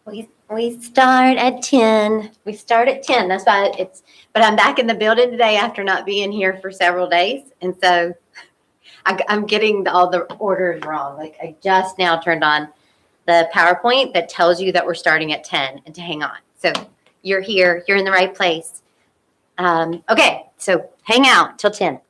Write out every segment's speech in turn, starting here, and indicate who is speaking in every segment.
Speaker 1: We start at 10. We start at 10. That's why but I'm back in the building today after not being here for several days. And so I'm getting all the orders wrong. Like I just now turned on the PowerPoint that tells you that we're starting at 10 and to hang on. So you're here, you're in the right place. Okay, so hang out till 10.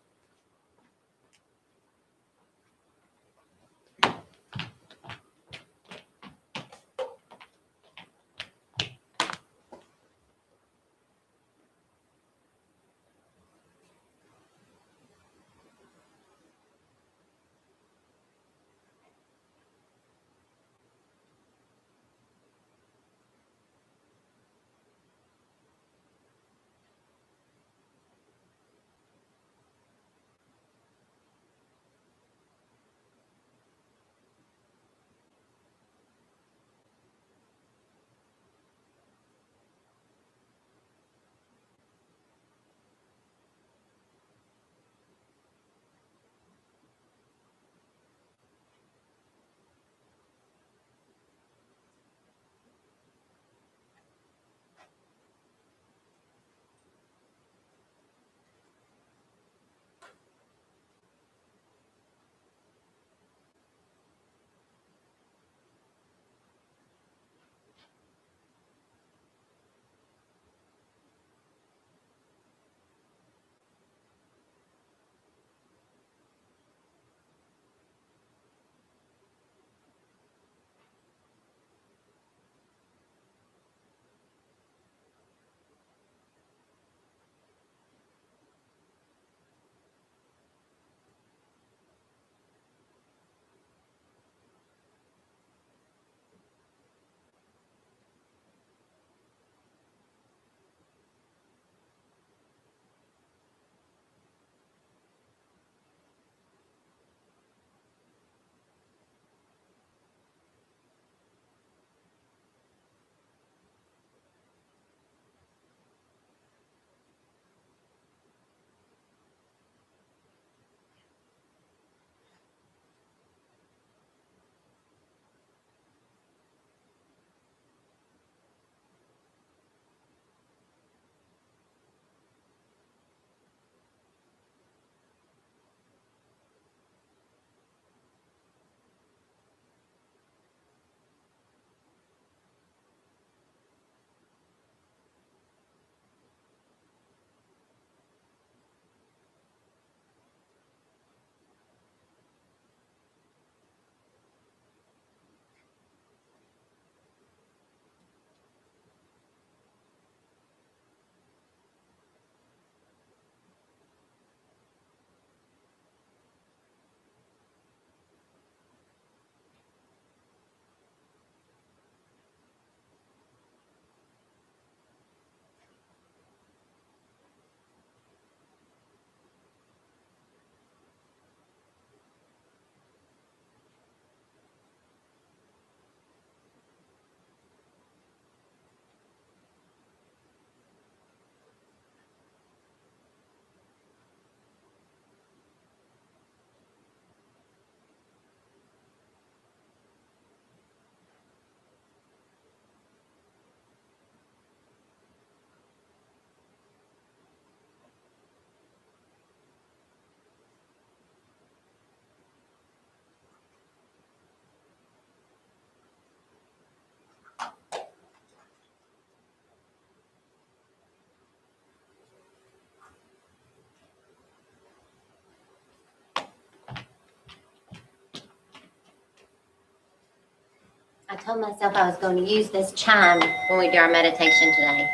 Speaker 1: I told myself I was going to use this chime when we do our meditation today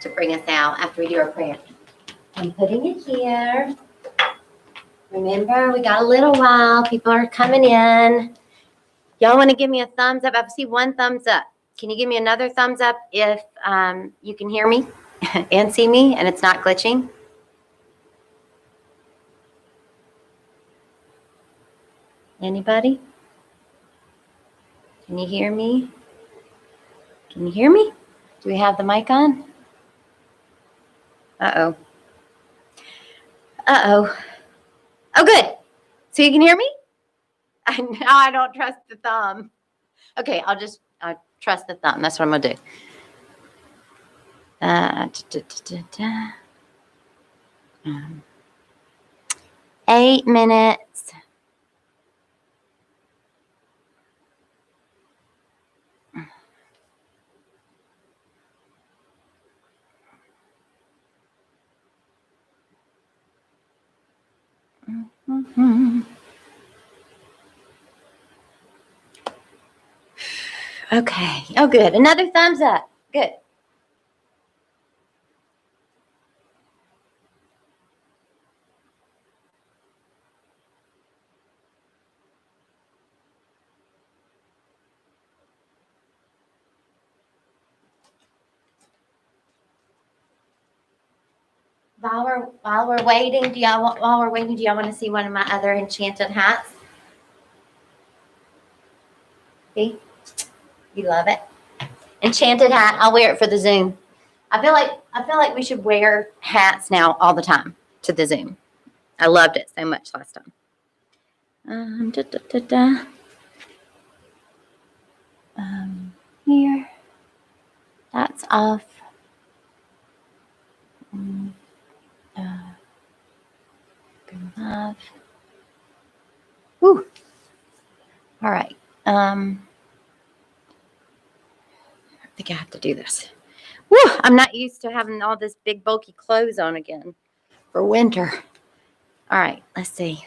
Speaker 1: to bring us out after we do our prayer. I'm putting it here. Remember, we got a little while. People are coming in. Y'all want to give me a thumbs up? I see one thumbs up. Can you give me another thumbs up if you can hear me and see me and it's not glitching? Anybody? Can you hear me? Can you hear me? Do we have the mic on? Uh-oh. Uh-oh. Oh, good. So you can hear me? Now I don't trust the thumb. Okay, I'll trust the thumb. That's what I'm going to do. 8 minutes. Okay. Oh, good. Another thumbs up. Good. While we're waiting, do y'all want to see one of my other enchanted hats? See? You love it. Enchanted hat. I'll wear it for the Zoom. I feel like we should wear hats now all the time to the Zoom. I loved it so much last time. Here. That's off. Live. Whew. All right. I think I have to do this. Whew, I'm not used to having all this big bulky clothes on again for winter. All right, let's see.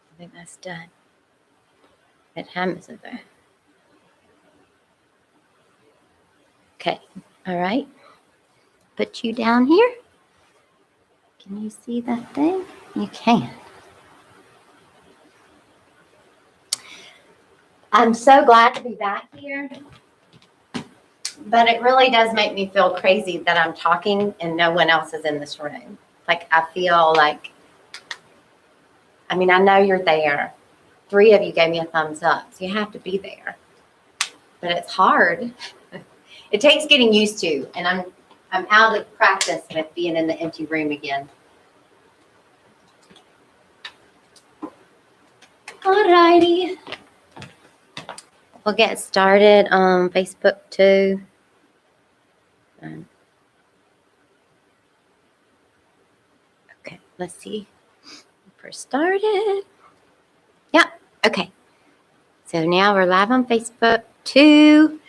Speaker 1: I think that's done. What time is it there? Okay, all right. Put you down here. Can you see that thing? You can. I'm so glad to be back here. But it really does make me feel crazy that I'm talking and no one else is in this room. Like, I feel like, I mean, I know you're there. 3 of you gave me a thumbs up, so you have to be there. But it's hard. It takes getting used to, and I'm out of practice with being in the empty room again. All righty. We'll get started on Facebook too. Okay, let's see. First started. Yep. Okay. So now we're live on Facebook too.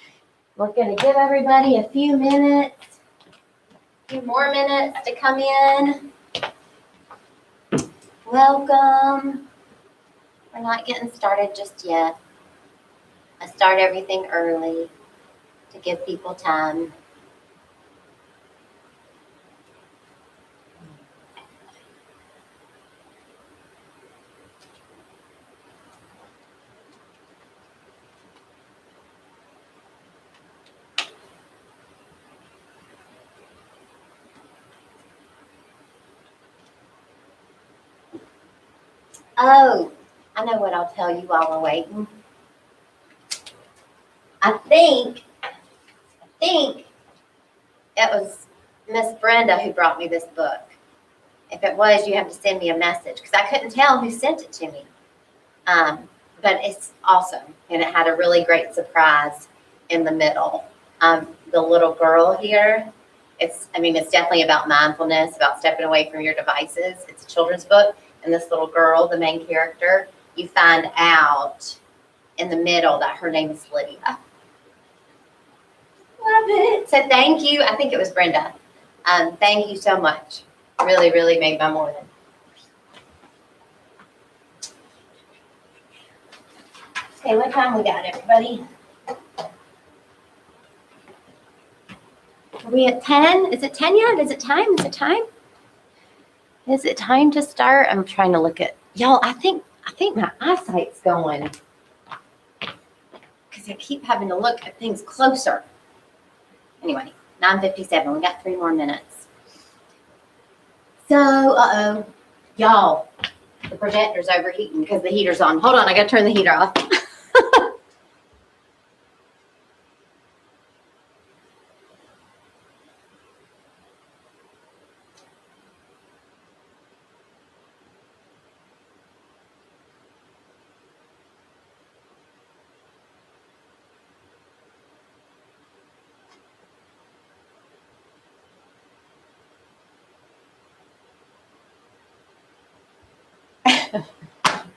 Speaker 1: We're going to give everybody a few minutes, a few more minutes to come in. Welcome. We're not getting started just yet. I start everything early to give people time. Oh, I know what I'll tell you while we're waiting. I think it was Miss Brenda who brought me this book. If it was, you have to send me a message because I couldn't tell who sent it to me. But it's awesome, and it had a really great surprise in the middle. The little girl here, it's definitely about mindfulness, about stepping away from your devices. It's a children's book, and this little girl, the main character, you find out in the middle that her name is Lydia. Love it. So thank you. I think it was Brenda. Thank you so much. Really, really made my morning. Okay, what time we got, everybody? Are we at 10? Is it 10 yet? Is it time? Is it time? Is it time to start? I'm trying to look at y'all. I think my eyesight's going because I keep having to look at things closer. Anyway, 9:57. We got 3 more minutes. So, y'all, the projector's overheating because the heater's on. Hold on, I gotta turn the heater off.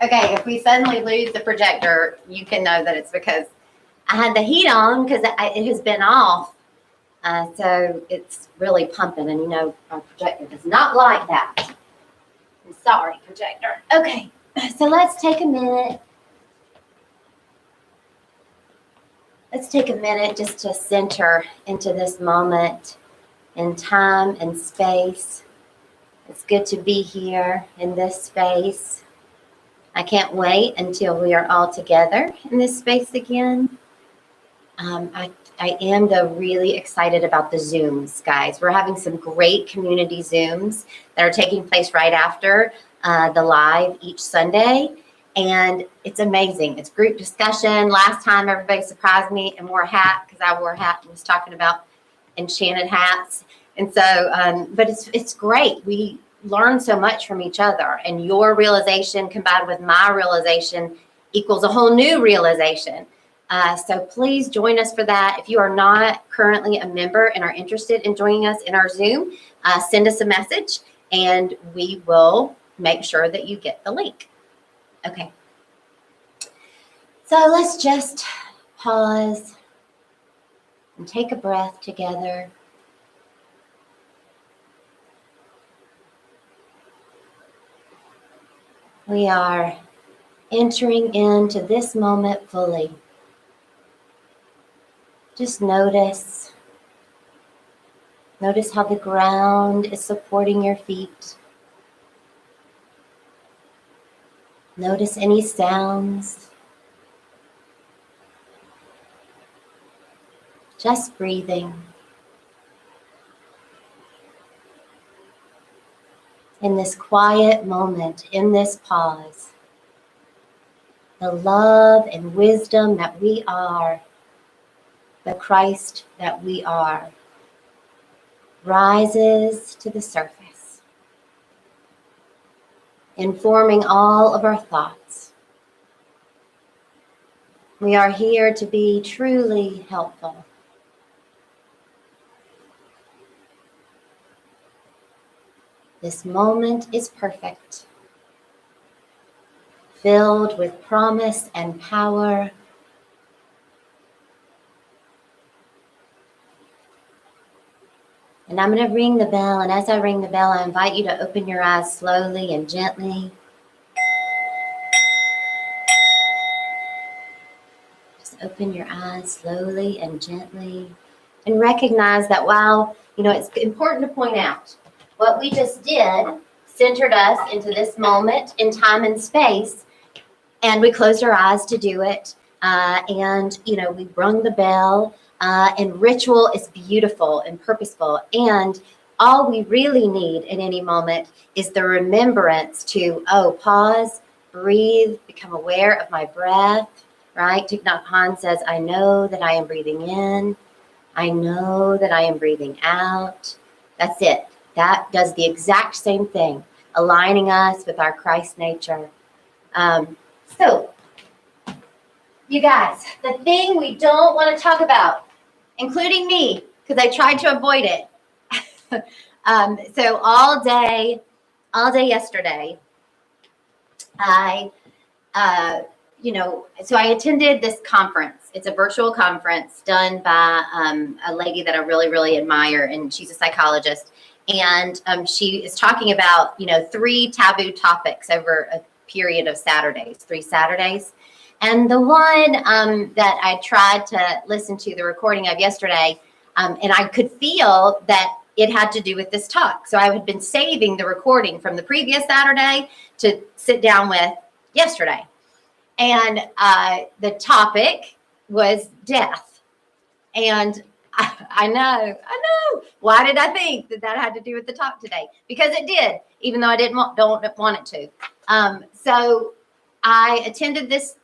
Speaker 1: Okay, if we suddenly lose the projector, you can know that it's because I had the heat on because it has been off. So it's really pumping, and you know, our projector does not like that. I'm sorry, projector. Okay, so let's take a minute. Let's take a minute just to center into this moment in time and space. It's good to be here in this space. I can't wait until we are all together in this space again. I am, though, really excited about the Zooms, guys. We're having some great community Zooms that are taking place right after the live each Sunday. And it's amazing. It's group discussion. Last time, everybody surprised me and wore a hat because I wore a hat and was talking about enchanted hats. And so, but it's great. We learn so much from each other. And your realization combined with my realization equals a whole new realization. So please join us for that. If you are not currently a member and are interested in joining us in our Zoom, send us a message and we will make sure that you get the link. Okay. So let's just pause and take a breath together. We are entering into this moment fully. Just notice how the ground is supporting your feet. Notice any sounds. Just breathing. In this quiet moment, in this pause, the love and wisdom that we are, the Christ that we are, rises to the surface, informing all of our thoughts. We are here to be truly helpful. This moment is perfect, filled with promise and power. And I'm going to ring the bell, and as I ring the bell, I invite you to open your eyes slowly and gently. Just open your eyes slowly and gently, and recognize that while, you know, it's important to point out, what we just did centered us into this moment in time and space, and we closed our eyes to do it. And, you know, we rung the bell. And ritual is beautiful and purposeful. And all we really need in any moment is the remembrance to, pause, breathe, become aware of my breath, right? Thich Nhat Hanh says, I know that I am breathing in. I know that I am breathing out. That's it. That does the exact same thing, aligning us with our Christ nature. So, you guys, the thing we don't want to talk about, including me, because I tried to avoid it. So all day yesterday, I attended this conference. It's a virtual conference done by a lady that I really, really admire, and she's a psychologist. And she is talking about, 3 taboo topics over a period of Saturdays, 3 Saturdays. And the one that I tried to listen to the recording of yesterday, and I could feel that it had to do with this talk. So I had been saving the recording from the previous Saturday to sit down with yesterday. And the topic was death. And I know. Why did I think that had to do with the talk today? Because it did, even though I don't want it to. So I attended this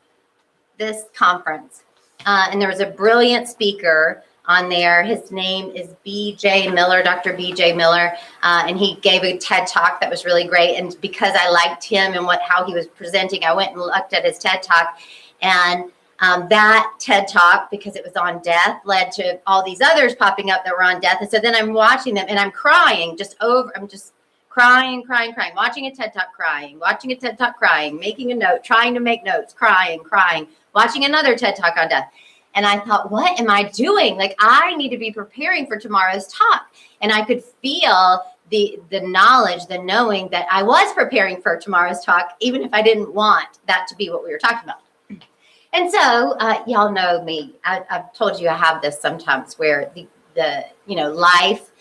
Speaker 1: conference, and there was a brilliant speaker on there. His name is B.J. Miller, Dr. B.J. Miller, and he gave a TED Talk that was really great. And because I liked him and how he was presenting, I went and looked at his TED Talk, and that TED Talk, because it was on death, led to all these others popping up that were on death. And so then I'm watching them and I'm crying I'm just crying, watching a TED Talk, crying, making a note, trying to make notes, crying, watching another TED Talk on death. And I thought, what am I doing? Like, I need to be preparing for tomorrow's talk. And I could feel the knowledge, the knowing that I was preparing for tomorrow's talk, even if I didn't want that to be what we were talking about. And so, y'all know me. I've told you I have this sometimes where the life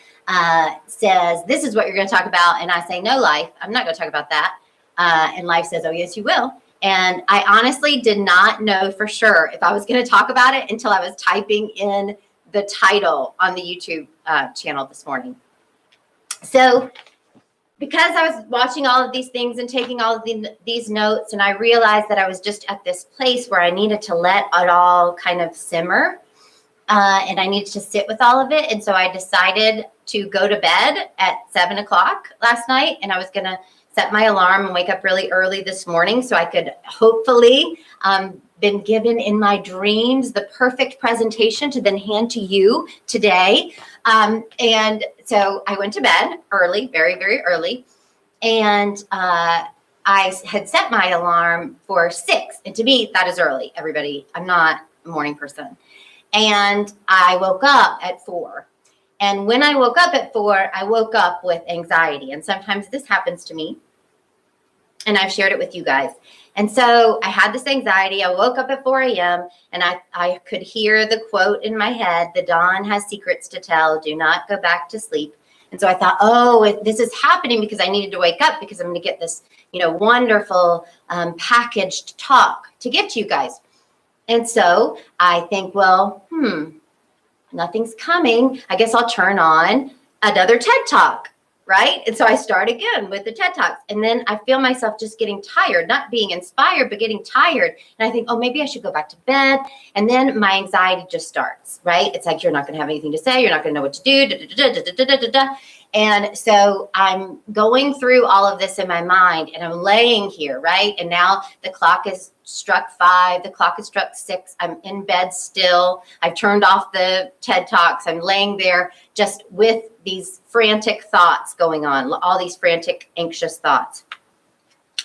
Speaker 1: says, this is what you're going to talk about. And I say, no, life, I'm not going to talk about that. And life says, oh, yes, you will. And I honestly did not know for sure if I was going to talk about it until I was typing in the title on the YouTube channel this morning. So because I was watching all of these things and taking all of these notes, and I realized that I was just at this place where I needed to let it all kind of simmer, and I needed to sit with all of it. And so I decided to go to bed at 7 o'clock last night, and I was going to set my alarm and wake up really early this morning so I could hopefully been given in my dreams the perfect presentation to then hand to you today. And so I went to bed early, very, very early. And I had set my alarm for 6. And to me, that is early, everybody. I'm not a morning person. And I woke up at 4. And when I woke up at 4, I woke up with anxiety. And sometimes this happens to me. And I've shared it with you guys. And so I had this anxiety. I woke up at 4 a.m. and I could hear the quote in my head, "The dawn has secrets to tell. Do not go back to sleep." And so I thought, oh, this is happening because I needed to wake up because I'm going to get this, wonderful packaged talk to give to you guys. And so I think, well, nothing's coming. I guess I'll turn on another TED Talk. Right? And so I start again with the TED Talks. And then I feel myself just getting tired, not being inspired, but getting tired. And I think, oh, maybe I should go back to bed. And then my anxiety just starts, right? It's like, you're not going to have anything to say. You're not going to know what to do. And so I'm going through all of this in my mind, and I'm laying here, right? And now the clock is struck 5. The clock is struck 6. I'm in bed still. I've turned off the TED Talks. I'm laying there just with these frantic thoughts going on, all these frantic, anxious thoughts.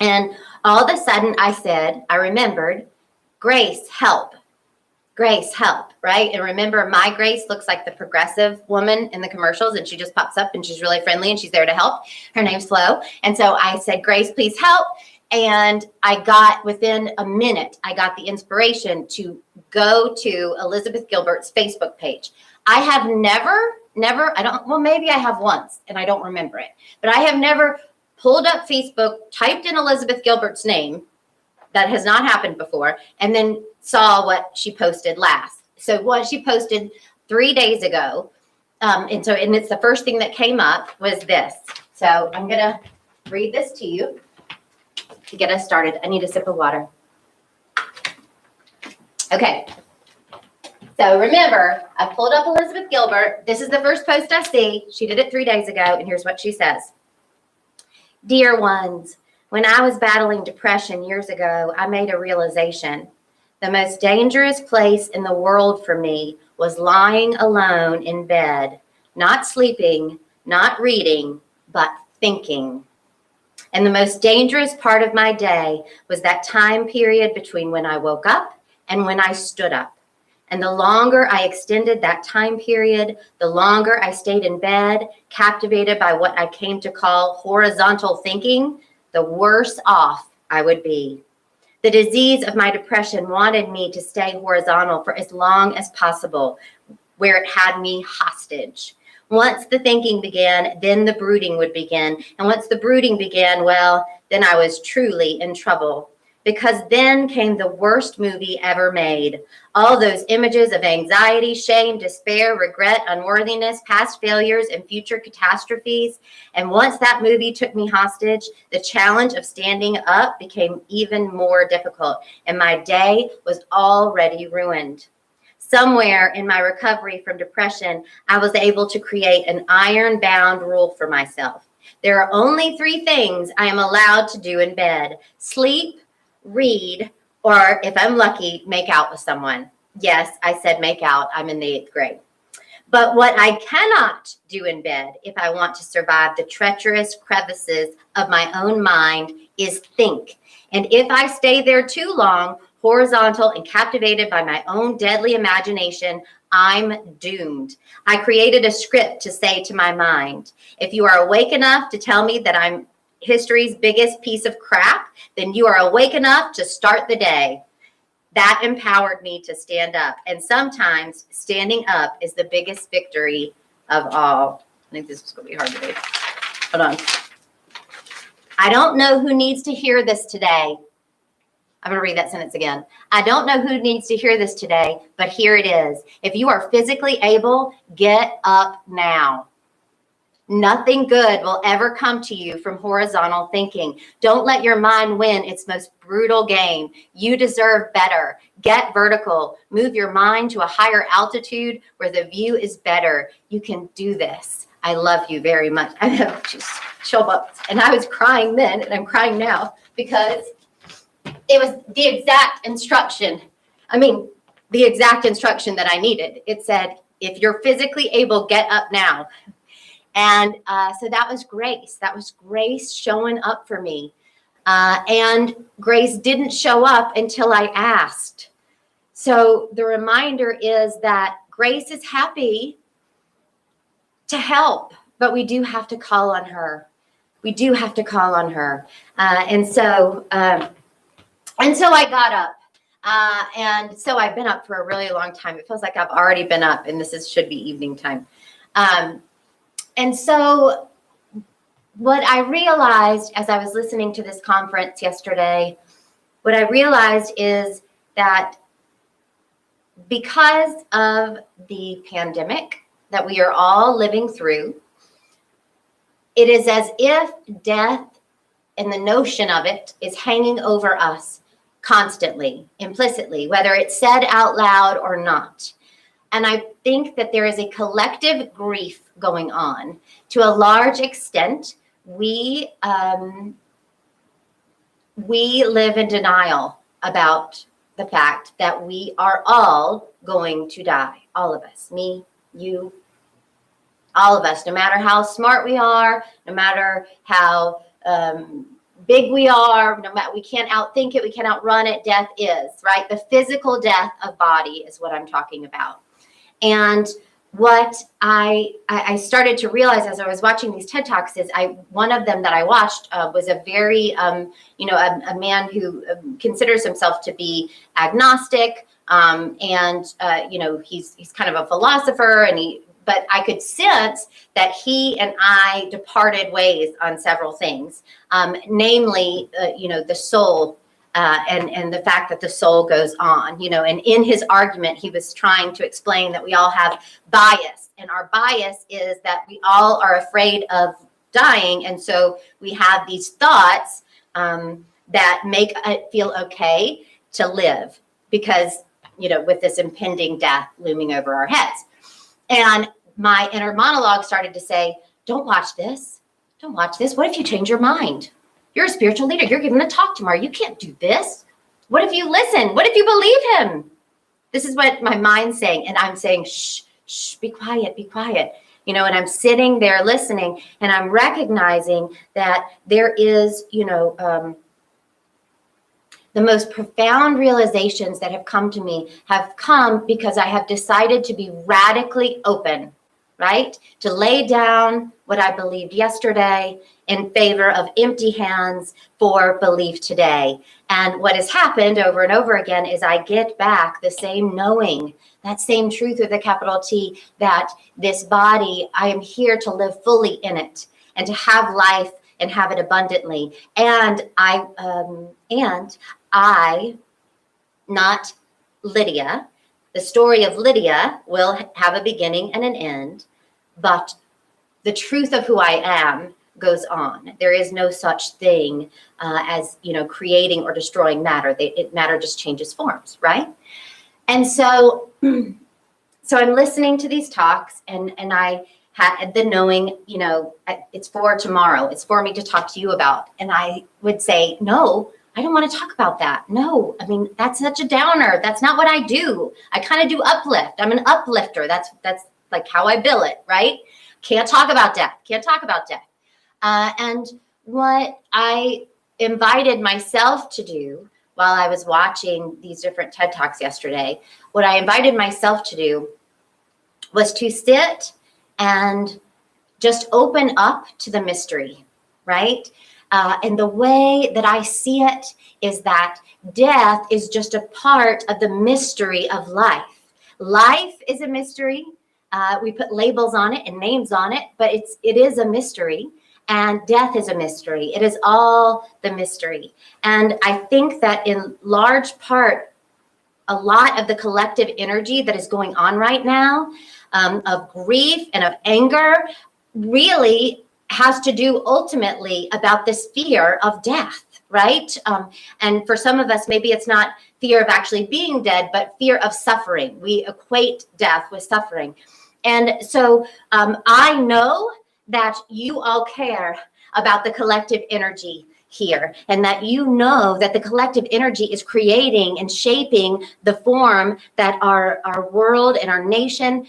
Speaker 1: And all of a sudden I remembered, Grace, help. Grace, help, right? And remember, my Grace looks like the progressive woman in the commercials, and she just pops up and she's really friendly and she's there to help. Her name's Flo. And so I said, Grace, please help. And within a minute, I got the inspiration to go to Elizabeth Gilbert's Facebook page. I have never, maybe I have once and I don't remember it, but I have never pulled up Facebook, typed in Elizabeth Gilbert's name. That has not happened before. And then saw what she posted last. So what she posted 3 days ago. And it's the first thing that came up was this. So I'm going to read this to you to get us started. I need a sip of water. Okay. So remember, I pulled up Elizabeth Gilbert. This is the first post I see. She did it 3 days ago. And here's what she says. Dear ones, when I was battling depression years ago, I made a realization. The most dangerous place in the world for me was lying alone in bed, not sleeping, not reading, but thinking. And the most dangerous part of my day was that time period between when I woke up and when I stood up. And the longer I extended that time period, the longer I stayed in bed, captivated by what I came to call horizontal thinking, the worse off I would be. The disease of my depression wanted me to stay horizontal for as long as possible, where it had me hostage. Once the thinking began, then the brooding would begin. And once the brooding began, well, then I was truly in trouble. because then came the worst movie ever made. All those images of anxiety, shame, despair, regret, unworthiness, past failures, and future catastrophes. And once that movie took me hostage, the challenge of standing up became even more difficult, and my day was already ruined. Somewhere in my recovery from depression, I was able to create an iron-bound rule for myself. There are only 3 things I am allowed to do in bed: sleep, read, or if I'm lucky, make out with someone. Yes, I said make out. I'm in the 8th grade. But what I cannot do in bed, if I want to survive the treacherous crevices of my own mind, is think. And if I stay there too long, horizontal and captivated by my own deadly imagination, I'm doomed. I created a script to say to my mind, if you are awake enough to tell me that I'm history's biggest piece of crap, then you are awake enough to start the day. That empowered me to stand up. And sometimes standing up is the biggest victory of all. I think this is going to be hard to read. Hold on. I don't know who needs to hear this today. I'm going to read that sentence again. I don't know who needs to hear this today, but here it is. If you are physically able, get up now. Nothing good will ever come to you from horizontal thinking. Don't let your mind win its most brutal game. You deserve better. Get vertical. Move your mind to a higher altitude where the view is better. You can do this. I love you very much. I have just chill bumps. And I was crying then, and I'm crying now because it was the exact instruction. The exact instruction that I needed. It said, if you're physically able, get up now. And so that was grace. That was grace showing up for me. And grace didn't show up until I asked. So the reminder is that grace is happy to help, but we do have to call on her. We do have to call on her. And so I got up. And so I've been up for a really long time. It feels like I've already been up, and should be evening time. And so what I realized as I was listening to this conference yesterday, what I realized is that because of the pandemic that we are all living through, it is as if death and the notion of it is hanging over us constantly, implicitly, whether it's said out loud or not. And I think that there is a collective grief going on. To a large extent, we live in denial about the fact that we are all going to die. All of us, me, you, all of us, no matter how smart we are, no matter how big we are, no matter, we can't outthink it, we can't outrun it. Death is, right? The physical death of body is what I'm talking about. And what I started to realize as I was watching these TED Talks is one of them that I watched was a very, a man who considers himself to be agnostic. He's kind of a philosopher, but I could sense that he and I departed ways on several things, namely, the soul. And the fact that the soul goes on, and in his argument, he was trying to explain that we all have bias, and our bias is that we all are afraid of dying. And so we have these thoughts that make it feel okay to live because, with this impending death looming over our heads. And my inner monologue started to say, don't watch this. Don't watch this. What if you change your mind? You're a spiritual leader. You're giving a talk tomorrow. You can't do this. What if you listen? What if you believe him? This is what my mind's saying. And I'm saying, shh, shh, be quiet, be quiet. And I'm sitting there listening, and I'm recognizing that there is, the most profound realizations that have come to me have come because I have decided to be radically open, right? To lay down what I believed yesterday in favor of empty hands for belief today. And what has happened over and over again is I get back the same knowing, that same truth with a capital T, that this body, I am here to live fully in it and to have life and have it abundantly. And not Lydia. The story of Lydia will have a beginning and an end, but the truth of who I am goes on. There is no such thing as, creating or destroying matter. Matter just changes forms, right? And so I'm listening to these talks, and I had the knowing, it's for tomorrow. It's for me to talk to you about. And I would say, no, I don't want to talk about that. No, I mean, that's such a downer. That's not what I do. I kind of do uplift. I'm an uplifter. That's like how I bill it, right? Can't talk about death. Can't talk about death. And what I invited myself to do while I was watching these different TED Talks yesterday, what I invited myself to do was to sit and just open up to the mystery, right? And the way that I see it is that death is just a part of the mystery of life. Life is a mystery. We put labels on it and names on it, but it is a mystery. And death is a mystery. It is all the mystery. And I think that in large part, a lot of the collective energy that is going on right now, of grief and of anger, really has to do ultimately about this fear of death, right? And for some of us, maybe it's not fear of actually being dead, but fear of suffering. We equate death with suffering. And so I know that you all care about the collective energy here, and that you know that the collective energy is creating and shaping the form that our world and our nation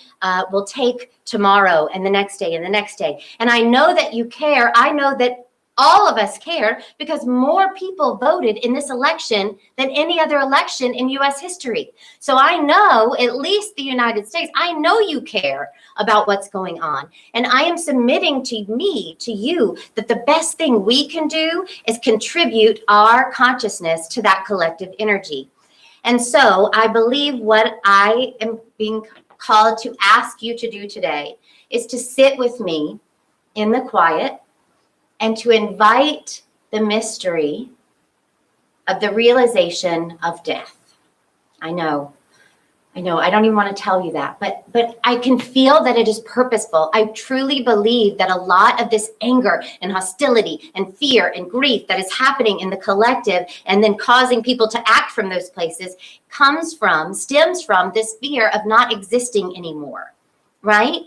Speaker 1: will take tomorrow and the next day and the next day. And I know that you care. I know that all of us care, because more people voted in this election than any other election in U.S. history. So I know, at least the United States, I know you care about what's going on. And I am submitting to you, that the best thing we can do is contribute our consciousness to that collective energy. And so I believe what I am being called to ask you to do today is to sit with me in the quiet and to invite the mystery of the realization of death. I know, I don't even want to tell you that, but I can feel that it is purposeful. I truly believe that a lot of this anger and hostility and fear and grief that is happening in the collective and then causing people to act from those places stems from this fear of not existing anymore, right?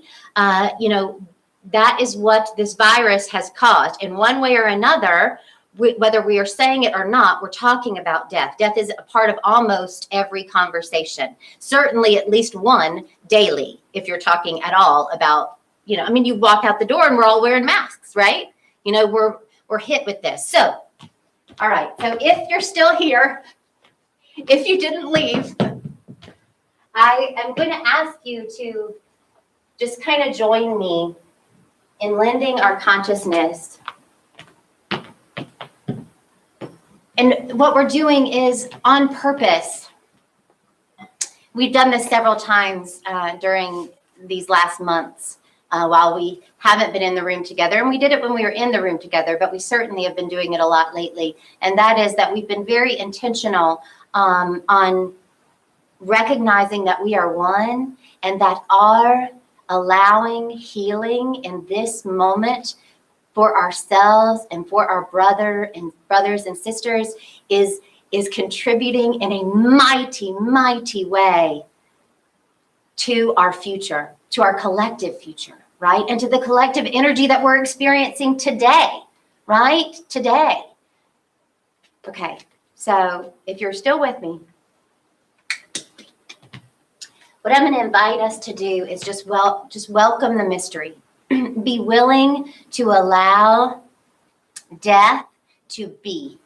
Speaker 1: That is what this virus has caused. In one way or another, whether we are saying it or not, we're talking about death. Death is a part of almost every conversation, certainly at least one daily, if you're talking at all about, you walk out the door and we're all wearing masks, right? We're hit with this. So, all right. So if you're still here, if you didn't leave, I am going to ask you to just kind of join me in lending our consciousness. And what we're doing is on purpose. We've done this several times during these last months while we haven't been in the room together. And we did it when we were in the room together, but we certainly have been doing it a lot lately. And that is that we've been very intentional on recognizing that we are one, and that our allowing healing in this moment for ourselves and for our brothers and sisters is contributing in a mighty, mighty way to our future, to our collective future, right? And to the collective energy that we're experiencing today, right? Today. Okay, so if you're still with me, what I'm going to invite us to do is just welcome the mystery. Be willing to allow death to be.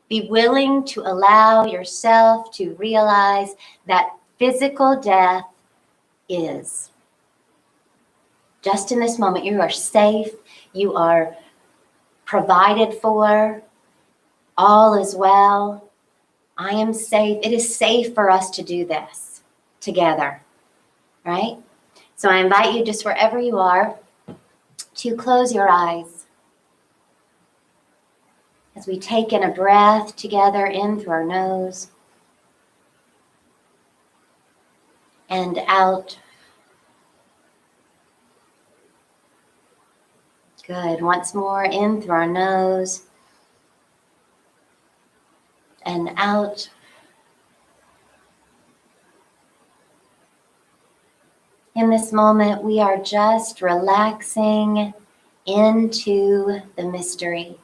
Speaker 1: Be willing to allow yourself to realize that physical death is. Just in this moment, you are safe. You are provided for. All is well. I am safe. It is safe for us to do this together, right? So I invite you, just wherever you are, to close your eyes. As we take in a breath together in through our nose and out. Good. Once more in through our nose and out. In this moment, we are just relaxing into the mystery.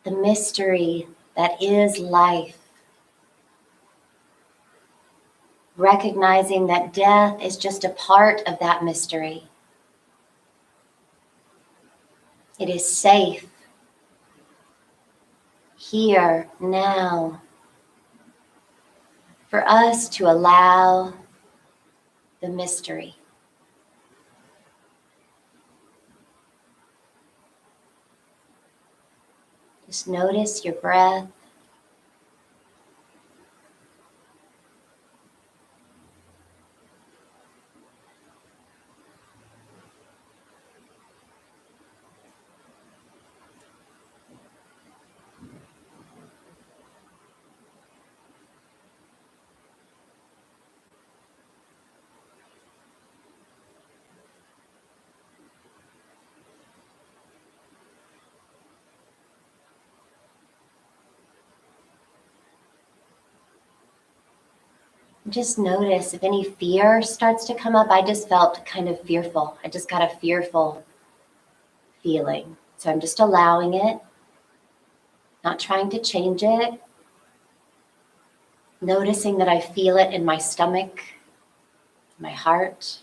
Speaker 1: The mystery that is life. Recognizing that death is just a part of that mystery. It is safe here, now, for us to allow the mystery. Just notice your breath. Just notice if any fear starts to come up. I just felt kind of fearful. I just got a fearful feeling. So I'm just allowing it, not trying to change it. Noticing that I feel it in my stomach, my heart.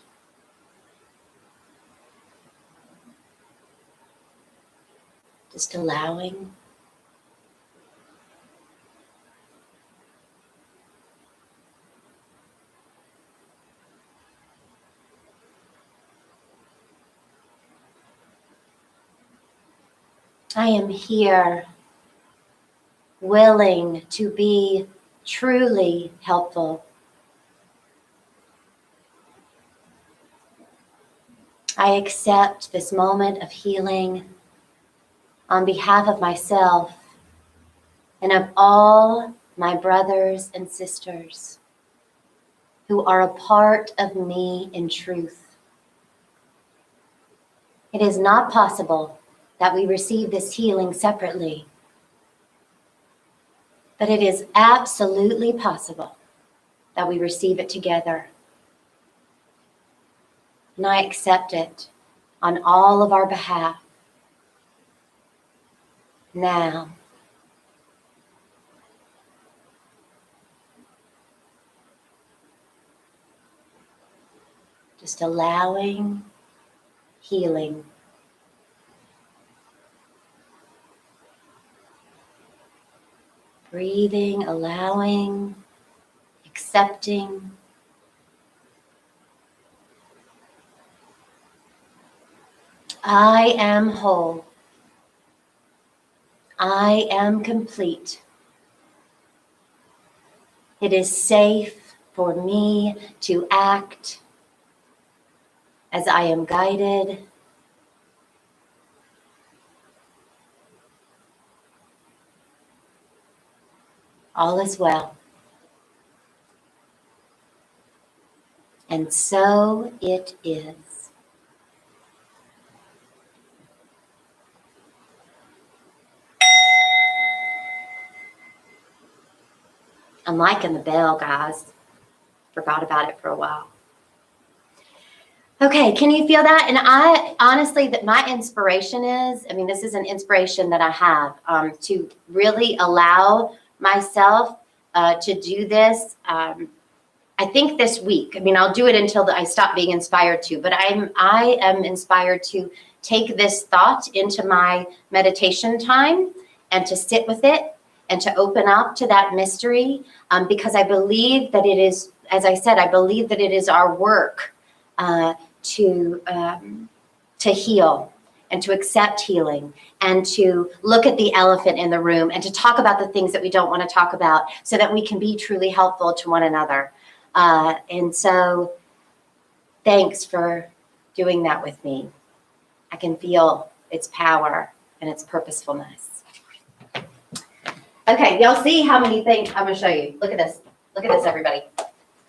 Speaker 1: Just allowing. I am here, willing to be truly helpful. I accept this moment of healing on behalf of myself and of all my brothers and sisters who are a part of me in truth. It is not possible that we receive this healing separately, but it is absolutely possible that we receive it together. And I accept it on all of our behalf. Now, just allowing healing. Breathing, allowing, accepting. I am whole. I am complete. It is safe for me to act as I am guided. All is well. And so it is. I'm liking the bell, guys. Forgot about it for a while. Okay, can you feel that? And I honestly, that my inspiration is, this is an inspiration that I have to really allow myself to do this. I think this week. I'll do it until I stop being inspired to, but I am inspired to take this thought into my meditation time and to sit with it and to open up to that mystery, because I believe that it is, as I said, I believe that it is our work to heal and to accept healing and to look at the elephant in the room and to talk about the things that we don't want to talk about so that we can be truly helpful to one another. And so thanks for doing that with me. I can feel its power, and its purposefulness. Okay, y'all see how many things I'm going to show you. Look at this. Look at this, everybody.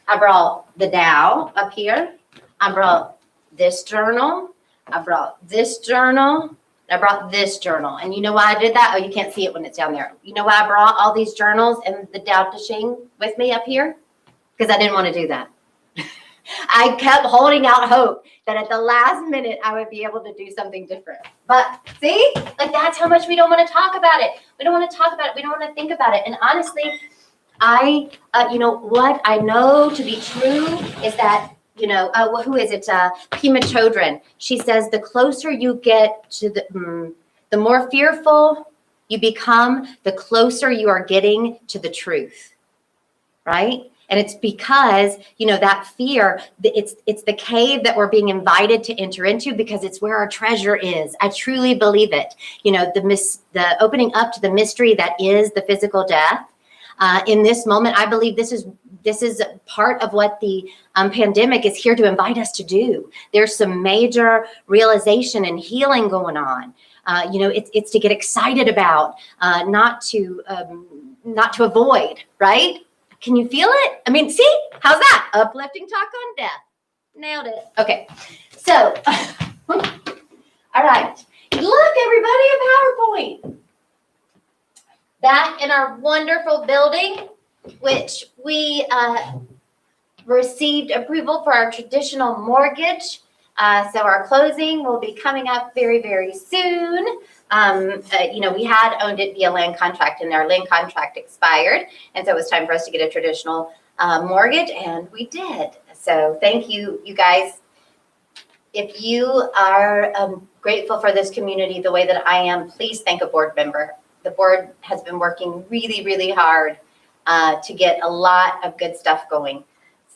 Speaker 1: I brought the Tao up here. I brought this journal. I brought this journal. I brought this journal. And you know why I did that? Oh, you can't see it when it's down there. You know why I brought all these journals and the Tao Te Ching with me up here? Because I didn't want to do that. I kept holding out hope that at the last minute I would be able to do something different. But see, like that's how much we don't want to talk about it. We don't want to talk about it. We don't want to think about it. And honestly, what I know to be true is that, who is it? Pema Chodron. She says the closer you get to the more fearful you become, the closer you are getting to the truth, right? And it's because, that fear, it's the cave that we're being invited to enter into because it's where our treasure is. I truly believe it. The opening up to the mystery that is the physical death. In this moment, I believe this is part of what the pandemic is here to invite us to do. There's some major realization and healing going on. It's to get excited about, not to avoid, right? Can you feel it? I mean, see, how's that? Uplifting talk on death. Nailed it. Okay. So, all right. Look, everybody, a PowerPoint. That in our wonderful building, which we received approval for our traditional mortgage. So our closing will be coming up very, very soon. We had owned it via land contract and our land contract expired. And so it was time for us to get a traditional mortgage, and we did. So thank you, you guys. If you are grateful for this community the way that I am, please thank a board member. The board has been working really, really hard to get a lot of good stuff going.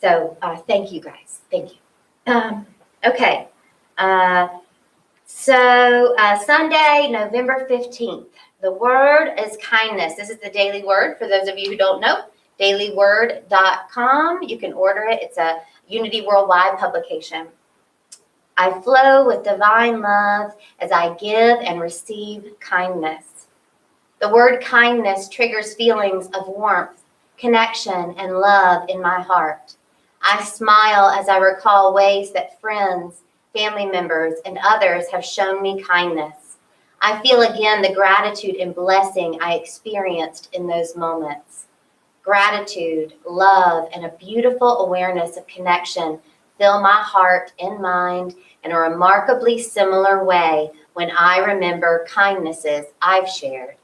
Speaker 1: So thank you, guys. Thank you. Okay. So Sunday, November 15th, the word is kindness. This is the daily word for those of you who don't know, dailyword.com. You can order it. It's a Unity Worldwide publication. I flow with divine love as I give and receive kindness. The word kindness triggers feelings of warmth, connection, and love in my heart. I smile as I recall ways that friends, family members, and others have shown me kindness. I feel again the gratitude and blessing I experienced in those moments. Gratitude, love, and a beautiful awareness of connection fill my heart and mind in a remarkably similar way when I remember kindnesses I've shared.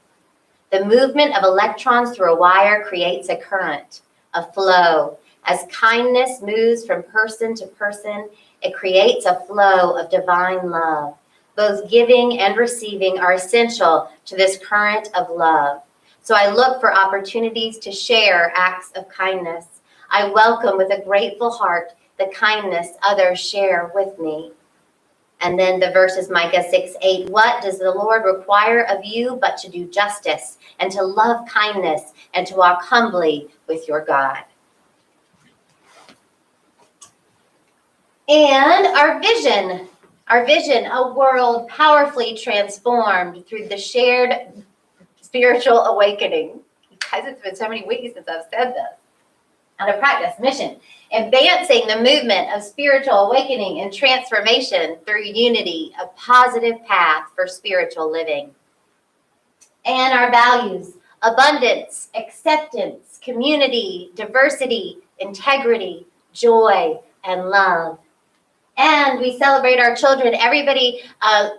Speaker 1: The movement of electrons through a wire creates a current, a flow. As kindness moves from person to person, it creates a flow of divine love. Both giving and receiving are essential to this current of love. So I look for opportunities to share acts of kindness. I welcome with a grateful heart the kindness others share with me. And then the verse is Micah 6:8. What does the Lord require of you but to do justice and to love kindness and to walk humbly with your God? And our vision, a world powerfully transformed through the shared spiritual awakening. Guys, it's been so many weeks since I've said this. Out of practice, mission, advancing the movement of spiritual awakening and transformation through unity, a positive path for spiritual living. And our values, abundance, acceptance, community, diversity, integrity, joy, and love. And we celebrate our children. Everybody,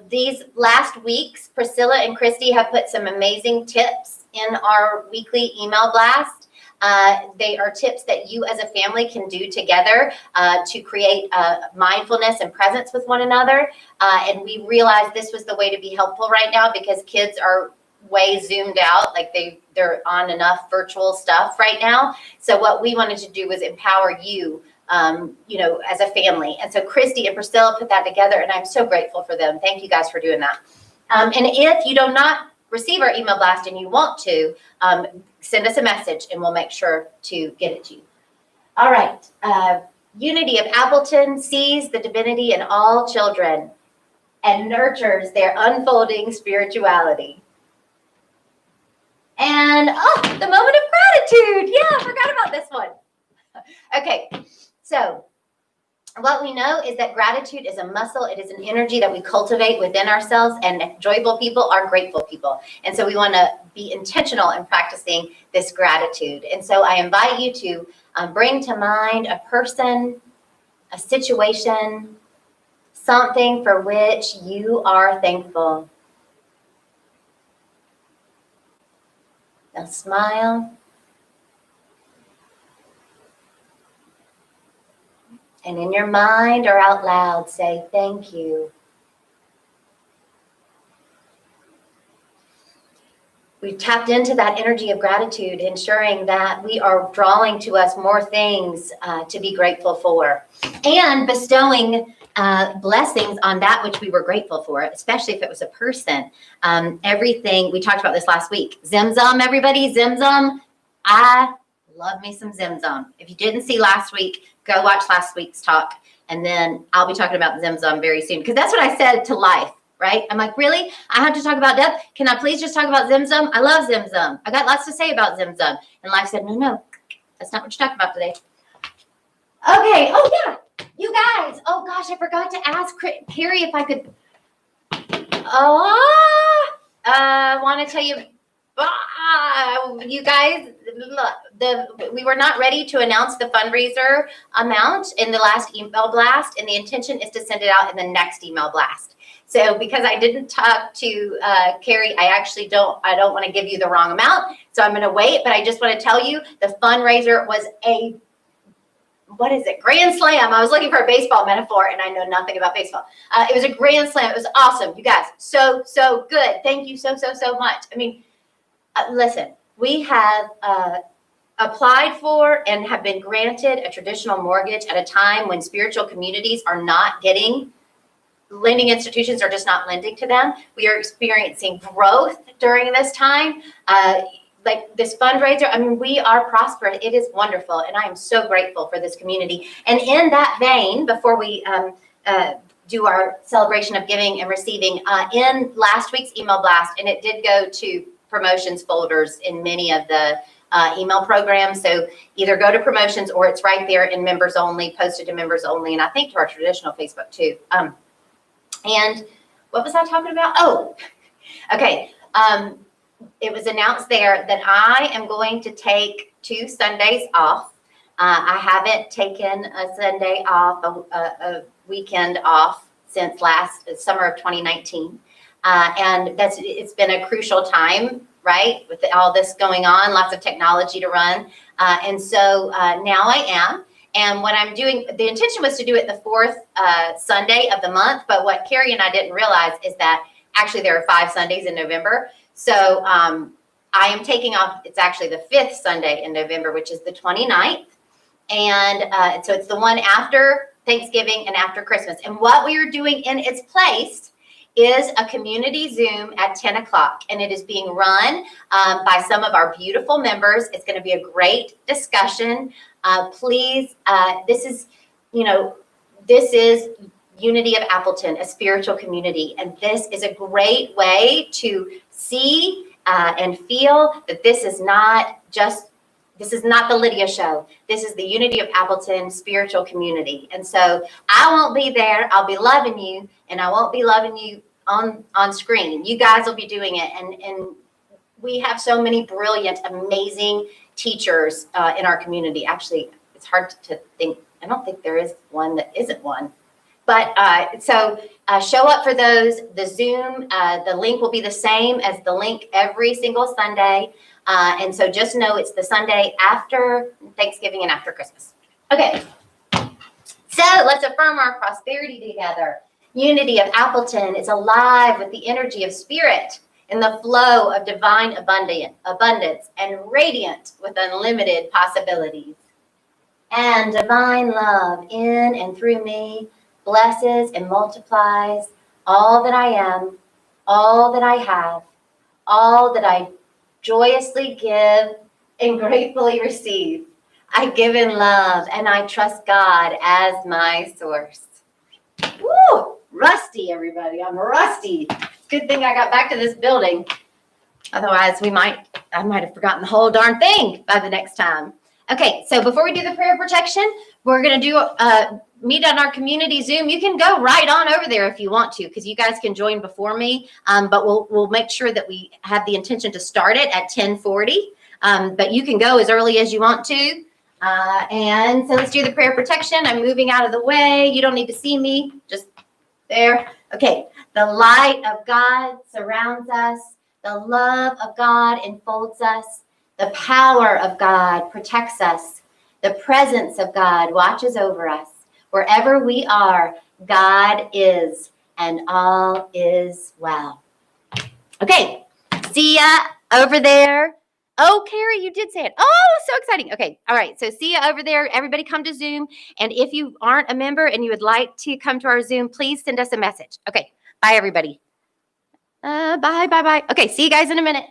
Speaker 1: these last weeks, Priscilla and Christy have put some amazing tips in our weekly email blast. They are tips that you as a family can do together to create mindfulness and presence with one another. And we realized this was the way to be helpful right now because kids are way zoomed out, like they're on enough virtual stuff right now. So what we wanted to do was empower you, as a family. And so Christy and Priscilla put that together, and I'm so grateful for them. Thank you guys for doing that. And if you do not receive our email blast and you want to, send us a message and we'll make sure to get it to you. All right. Unity of Appleton sees the divinity in all children. and nurtures their unfolding spirituality. And, the moment of gratitude. Yeah, I forgot about this one. Okay, so what we know is that gratitude is a muscle. It is an energy that we cultivate within ourselves, and joyful people are grateful people. And so we want to be intentional in practicing this gratitude. And so I invite you to bring to mind a person, a situation, something for which you are thankful. Now smile. And in your mind or out loud, say thank you. We've tapped into that energy of gratitude, ensuring that we are drawing to us more things to be grateful for, and bestowing blessings on that which we were grateful for, especially if it was a person. Everything, we talked about this last week. Zim-zum, everybody, zim-zum. I love me some zim-zum. If you didn't see last week, go watch last week's talk, and then I'll be talking about zim-zum very soon, because that's what I said to life. Right? I'm like, really? I have to talk about death? Can I please just talk about zim-zum? I love zim-zum. I got lots to say about zim-zum. And life said, no, that's not what you're talking about today. Okay. Oh, yeah. You guys. Oh, gosh, I forgot to ask Carrie if I could. I want to tell you, you guys, we were not ready to announce the fundraiser amount in the last email blast, and the intention is to send it out in the next email blast. So because I didn't talk to Carrie, I don't want to give you the wrong amount. So I'm going to wait, but I just want to tell you the fundraiser was grand slam. I was looking for a baseball metaphor, and I know nothing about baseball. It was a grand slam. It was awesome. You guys, so good. Thank you so much. I mean, listen, we have applied for and have been granted a traditional mortgage at a time when spiritual communities are not getting, lending institutions are just not lending to them. We are experiencing growth during this time. Like this fundraiser, I mean, we are prosperous. It is wonderful. And I am so grateful for this community. And in that vein, before we do our celebration of giving and receiving, in last week's email blast, and it did go to promotions folders in many of the email programs. So either go to promotions, or it's right there in members only, posted to members only, and I think to our traditional Facebook too. And what was I talking about? Oh, okay. It was announced there that I am going to take 2 Sundays off. I haven't taken a Sunday off, a weekend off since last summer of 2019. And it's been a crucial time, right? With all this going on, lots of technology to run. And so now I am. And what I'm doing, the intention was to do it the 4th Sunday of the month. But what Carrie and I didn't realize is that actually there are 5 Sundays in November. So I am taking off, it's actually the 5th Sunday in November, which is the 29th. And so it's the one after Thanksgiving and after Christmas. And what we are doing in its place is a community Zoom at 10 o'clock. And it is being run by some of our beautiful members. It's going to be a great discussion. Please, this is Unity of Appleton, a spiritual community. And this is a great way to see and feel that this is not the Lydia show. This is the Unity of Appleton spiritual community. And so I won't be there. I'll be loving you, and I won't be loving you on screen. You guys will be doing it. And we have so many brilliant, amazing teachers in our community. Actually, it's hard to think. I don't think there is one that isn't one. But so show up for those. The Zoom, the link will be the same as the link every single Sunday. And so just know it's the Sunday after Thanksgiving and after Christmas. Okay. So let's affirm our prosperity together. Unity of Appleton is alive with the energy of spirit in the flow of divine abundance and radiant with unlimited possibilities. And divine love in and through me blesses and multiplies all that I am, all that I have, all that I joyously give and gratefully receive. I give in love, and I trust God as my source. Woo! rusty, everybody. I'm rusty. It's a good thing I got back to this building. Otherwise, I might have forgotten the whole darn thing by the next time. Okay, so before we do the prayer of protection, we're going to do meet on our community Zoom. You can go right on over there if you want to, because you guys can join before me. But we'll make sure that we have the intention to start it at 10:40. But you can go as early as you want to. And so let's do the prayer of protection. I'm moving out of the way. You don't need to see me. Just there. Okay. The light of God surrounds us. The love of God enfolds us. The power of God protects us. The presence of God watches over us. Wherever we are, God is, and all is well. Okay, see ya over there. Oh, Carrie, you did say it. Oh, so exciting. Okay, all right, so see ya over there. Everybody come to Zoom. And if you aren't a member and you would like to come to our Zoom, please send us a message. Okay, bye, everybody. Bye. Okay, see you guys in a minute.